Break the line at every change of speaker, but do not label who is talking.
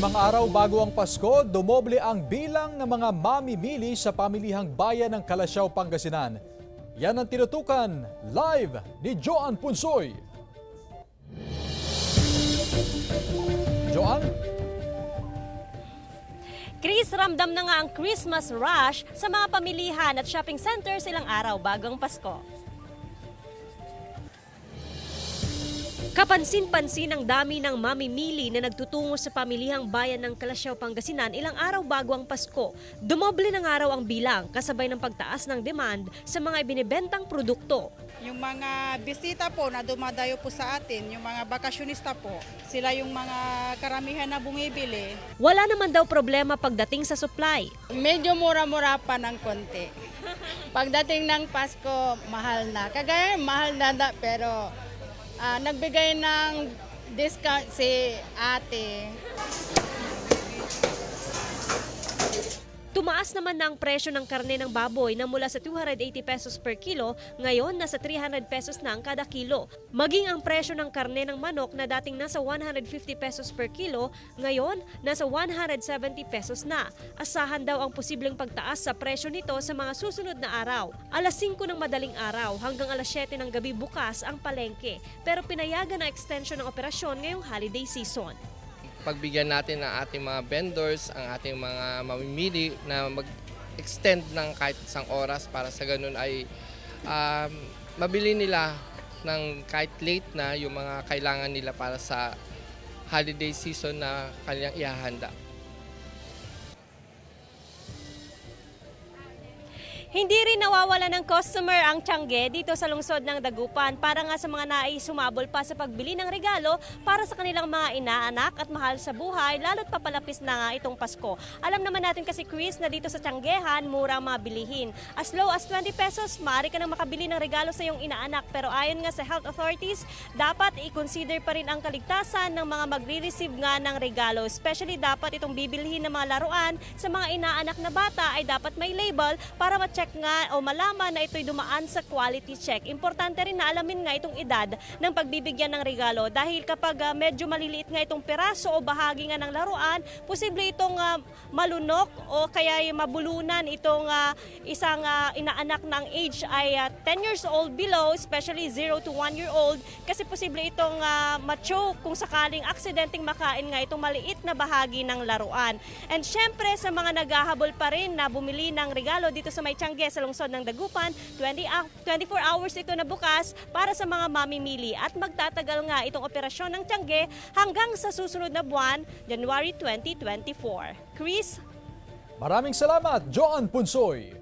5 araw bago ang Pasko, dumoble ang bilang ng mga mamimili sa pamilihang bayan ng Calasiao, Pangasinan. Yan ang tinutukan live ni Joan Punsoy. Joan?
Chris, ramdam na nga ang Christmas rush sa mga pamilihan at shopping centers ilang araw bago ang Pasko. Kapansin-pansin ang dami ng mamimili na nagtutungo sa pamilihang bayan ng Calasiao, Pangasinan ilang araw bago ang Pasko. Dumoble ng araw ang bilang kasabay ng pagtaas ng demand sa mga ibinibentang produkto.
Yung mga bisita po na dumadayo po sa atin, yung mga bakasyonista po, sila yung mga karamihan na bumibili.
Wala naman daw problema pagdating sa supply.
Medyo mura-mura pa ng konti. Pagdating ng Pasko, mahal na. Kagaya mahal na pero nagbigay ng discount si ate.
Tumaas naman na ang presyo ng karne ng baboy na mula sa 280 pesos per kilo, ngayon nasa 300 pesos na ang kada kilo. Maging ang presyo ng karne ng manok na dating nasa 150 pesos per kilo, ngayon nasa 170 pesos na. Asahan daw ang posibleng pagtaas sa presyo nito sa mga susunod na araw. Alas 5 ng madaling araw hanggang alas 7 ng gabi bukas ang palengke, pero pinayagan ang extension ng operasyon ngayong holiday season.
Pagbigyan natin ng ating mga vendors, ang ating mga mamimili na mag-extend ng kahit isang oras para sa ganun ay mabili nila ng kahit late na yung mga kailangan nila para sa holiday season na kanilang ihahanda.
Hindi rin nawawala ng customer ang Tiangge dito sa lungsod ng Dagupan para nga sa mga nais sumabol pa sa pagbili ng regalo para sa kanilang mga inaanak at mahal sa buhay, lalo't papalapis na nga itong Pasko. Alam naman natin kasi, Chris, na dito sa Tianggehan, mura ang mabilihin. As low as 20 pesos, maaari ka nang makabili ng regalo sa iyong inaanak. Pero ayon nga sa health authorities, dapat i-consider pa rin ang kaligtasan ng mga magre-receive nga ng regalo. Especially dapat itong bibilhin ng mga laruan sa mga inaanak na bata ay dapat may label para ma-check nga o malaman na ito'y dumaan sa quality check. Importante rin na alamin nga itong edad ng pagbibigyan ng regalo dahil kapag medyo maliliit nga itong piraso o bahagi nga ng laruan, posible itong malunok o kaya mabulunan itong isang inaanak ng age ay 10 years old below, especially 0 to 1 year old, kasi posible itong ma-choke kung sakaling aksidenteng makain nga itong maliit na bahagi ng laruan. And syempre sa mga naghahabol pa rin na bumili ng regalo dito sa may Tiangge sa lungsod ng Dagupan, 24 hours ito na bukas para sa mga mamimili at magtatagal nga itong operasyon ng Tiangge hanggang sa susunod na buwan, January 2024. Chris?
Maraming salamat, Joan Punsoy.